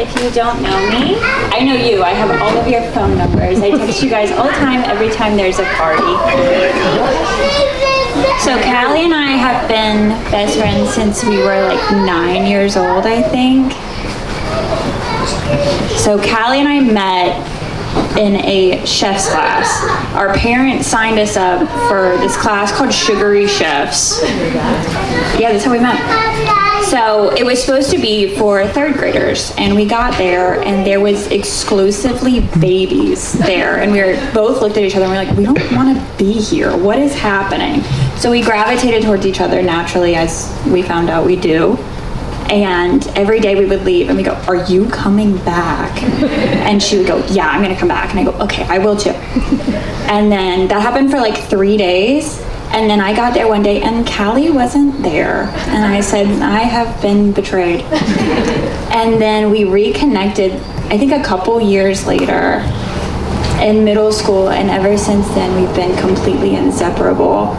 if you don't know me. I know you. I have all of your phone numbers. I text you guys all the time, every time there's a party. So Callie and I have been best friends since we were like 9 years old, I think. So Callie and I met in a chef's class. Our parents signed us up for this class called Sugary Chefs. Yeah, that's how we met. So it was supposed to be for third graders, and we got there and there was exclusively babies there, and we both looked at each other and we were like, we don't want to be here. What is happening? So we gravitated towards each other naturally, as we found out we do. And every day we would leave and we go, are you coming back? And she would go, yeah, I'm gonna come back. And I go, okay, I will too. And then that happened for like 3 days. And then I got there one day and Callie wasn't there. And I said, I have been betrayed. And then we reconnected, I think a couple years later in middle school. And ever since then, we've been completely inseparable.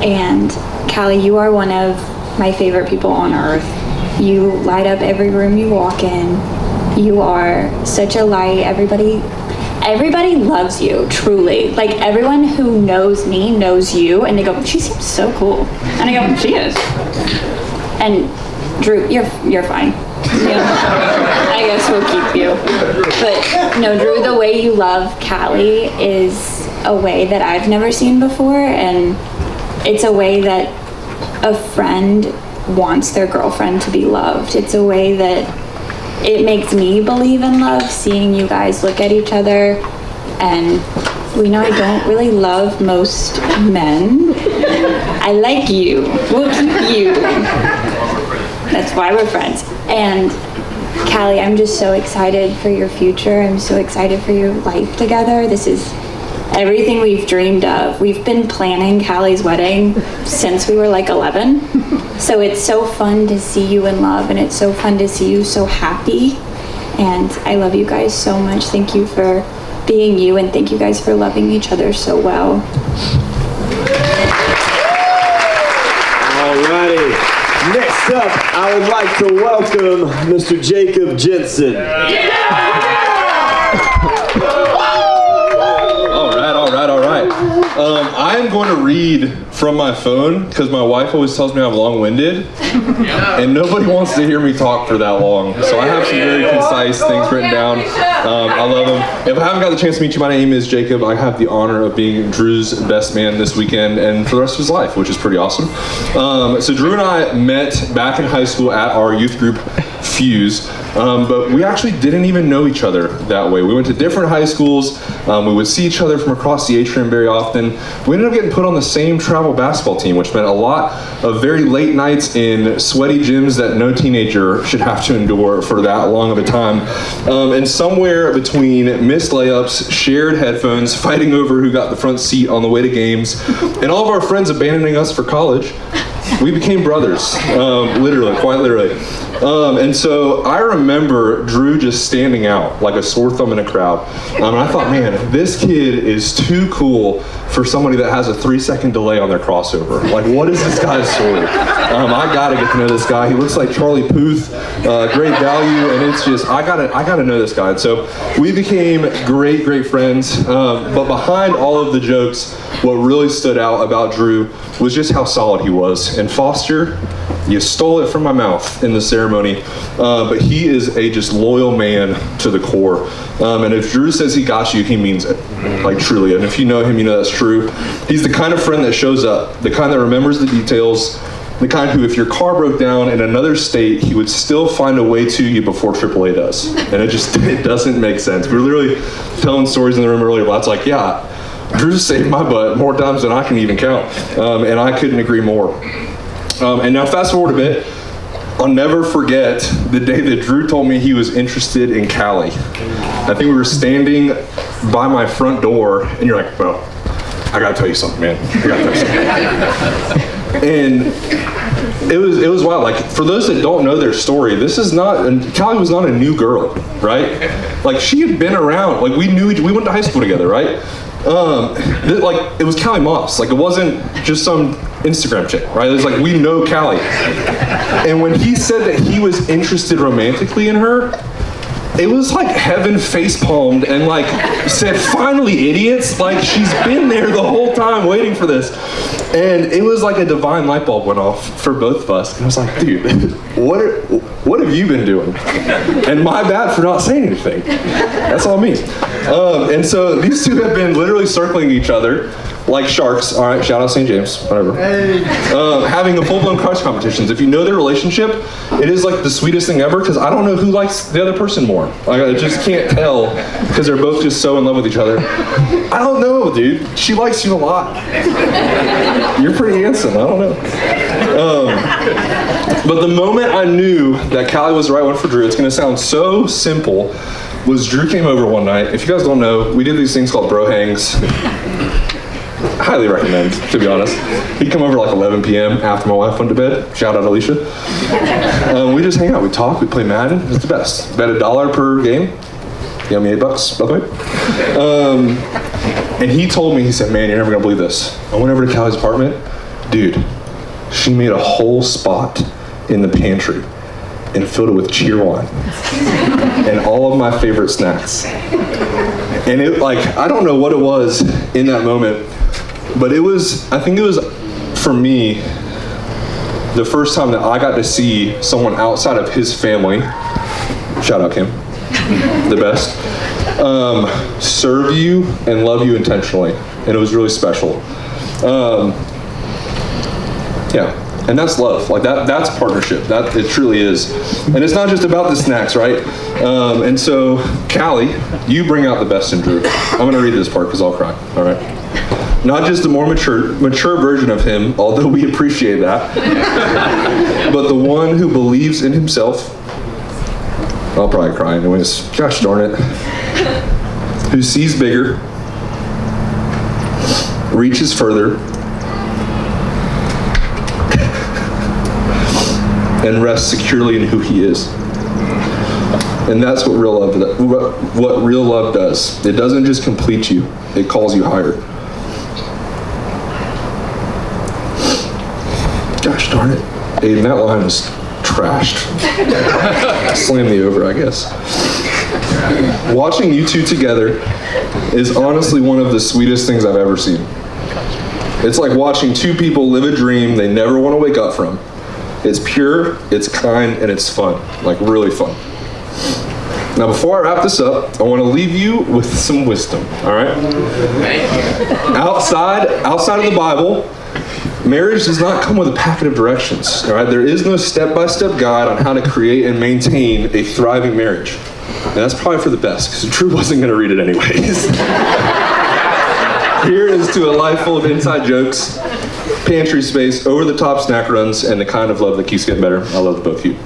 And Callie, you are one of my favorite people on earth. You light up every room you walk in. You are such a light. Everybody loves you, truly. Like, everyone who knows me knows you, and they go, she seems so cool. And I go, she is. And Drew, you're fine. I guess we'll keep you. But no, Drew, the way you love Callie is a way that I've never seen before, and it's a way that a friend wants their girlfriend to be loved. It's a way that it makes me believe in love, seeing you guys look at each other. And we know I don't really love most men. I like you. We'll keep you. That's why we're friends. And Callie, I'm just so excited for your future. I'm so excited for your life together. This is everything we've dreamed of. We've been planning Callie's wedding since we were like 11. So it's so fun to see you in love, and it's so fun to see you so happy. And I love you guys so much. Thank you for being you, and thank you guys for loving each other so well. Alrighty. Next up, I would like to welcome Mr. Jacob Jensen. I'm going to read from my phone because my wife always tells me I'm long-winded, and nobody wants to hear me talk for that long. So I have some very concise things written down. I love them. If I haven't got the chance to meet you, my name is Jacob. I have the honor of being Drew's best man this weekend and for the rest of his life, which is pretty awesome. So Drew and I met back in high school at our youth group, Fuse. But we actually didn't even know each other that way. We went to different high schools. We would see each other from across the atrium very often. We ended up getting put on the same travel basketball team, which meant a lot of very late nights in sweaty gyms that no teenager should have to endure for that long of a time. And somewhere between missed layups, shared headphones, fighting over who got the front seat on the way to games, and all of our friends abandoning us for college, we became brothers, literally, quite literally. And so I remember Drew just standing out like a sore thumb in a crowd. And I thought, man, this kid is too cool for somebody that has a 3-second delay on their crossover. Like, what is this guy's story? I gotta get to know this guy. He looks like Charlie Puth, great value, and it's just, I gotta know this guy. And so we became great, great friends. But behind all of the jokes, what really stood out about Drew was just how solid he was. And Foster, you stole it from my mouth in the ceremony, but he is a just loyal man to the core. And if Drew says he got you, he means it, like truly. And if you know him, you know that's true. He's the kind of friend that shows up, the kind that remembers the details, the kind who, if your car broke down in another state, he would still find a way to you before AAA does. And it doesn't make sense. We were literally telling stories in the room earlier, but it's like, yeah, Drew saved my butt more times than I can even count. And I couldn't agree more. And now fast forward a bit, I'll never forget the day that Drew told me he was interested in Callie. I think we were standing by my front door, and you're like, well, I gotta tell you something, man. I gotta tell you something. And it was wild. Like, for those that don't know their story, Callie was not a new girl, right? Like, she had been around. Like, we went to high school together, right? It was Callie Moss. Like, it wasn't just some Instagram chick, right? It was like, we know Callie. And when he said that he was interested romantically in her, it was like heaven face palmed and like said, finally, idiots. Like, she's been there the whole time waiting for this. And it was like a divine light bulb went off for both of us. And I was like, dude, what have you been doing? And my bad for not saying anything. That's all me. And so these two have been literally circling each other like sharks. All right, shout out St. James, whatever. Hey. Having a full-blown crush competitions. If you know their relationship, it is like the sweetest thing ever, because I don't know who likes the other person more. Like, I just can't tell, because they're both just so in love with each other. I don't know, dude. She likes you a lot. You're pretty handsome. I don't know. But the moment I knew that Callie was the right one for Drew, it's going to sound so simple, was Drew came over one night. If you guys don't know, we did these things called bro hangs. Highly recommend, to be honest. He'd come over like 11 p.m. after my wife went to bed. Shout out Alicia. We just hang out, we talk, we play Madden. It's the best. Bet $1 per game. You owe me $8, by the way. And he told me, he said, man, you're never gonna believe this. I went over to Callie's apartment. Dude, she made a whole spot in the pantry and filled it with cheer wine and all of my favorite snacks. And it, like, I don't know what it was in that moment, but it was, I think it was, for me, the first time that I got to see someone outside of his family, shout out Kim, the best, serve you and love you intentionally. And it was really special. Yeah. And that's love. Like that's partnership. That it truly is. And it's not just about the snacks, right? And so, Callie, you bring out the best in Drew. I'm gonna read this part because I'll cry. All right. Not just the more mature version of him, although we appreciate that, but the one who believes in himself. I'll probably cry anyways. Gosh darn it. Who sees bigger, reaches further, and rests securely in who he is. And that's what real love does. It doesn't just complete you, it calls you higher. Gosh darn it. Aiden, that line was trashed. Slam me over, I guess. Watching you two together is honestly one of the sweetest things I've ever seen. It's like watching two people live a dream they never want to wake up from. It's pure, it's kind, and it's fun. Like, really fun. Now, before I wrap this up, I want to leave you with some wisdom, all right? Outside of the Bible, marriage does not come with a packet of directions, all right? There is no step-by-step guide on how to create and maintain a thriving marriage. And that's probably for the best, because Drew wasn't going to read it anyways. Here is to a life full of inside jokes, pantry space, over-the-top snack runs, and the kind of love that keeps getting better. I love both of you.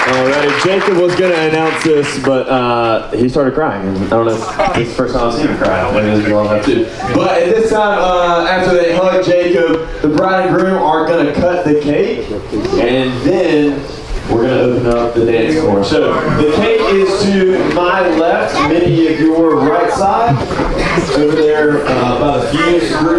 Alrighty, Jacob was going to announce this, but he started crying. I don't know if this is the first time I've seen him cry. Maybe this is long enough too. But at this time, after they hug Jacob, the bride and groom are going to cut the cake, and then we're going to open up the dance floor. So the cake is to my left, Minnie, of your right side, over there by the fuse group.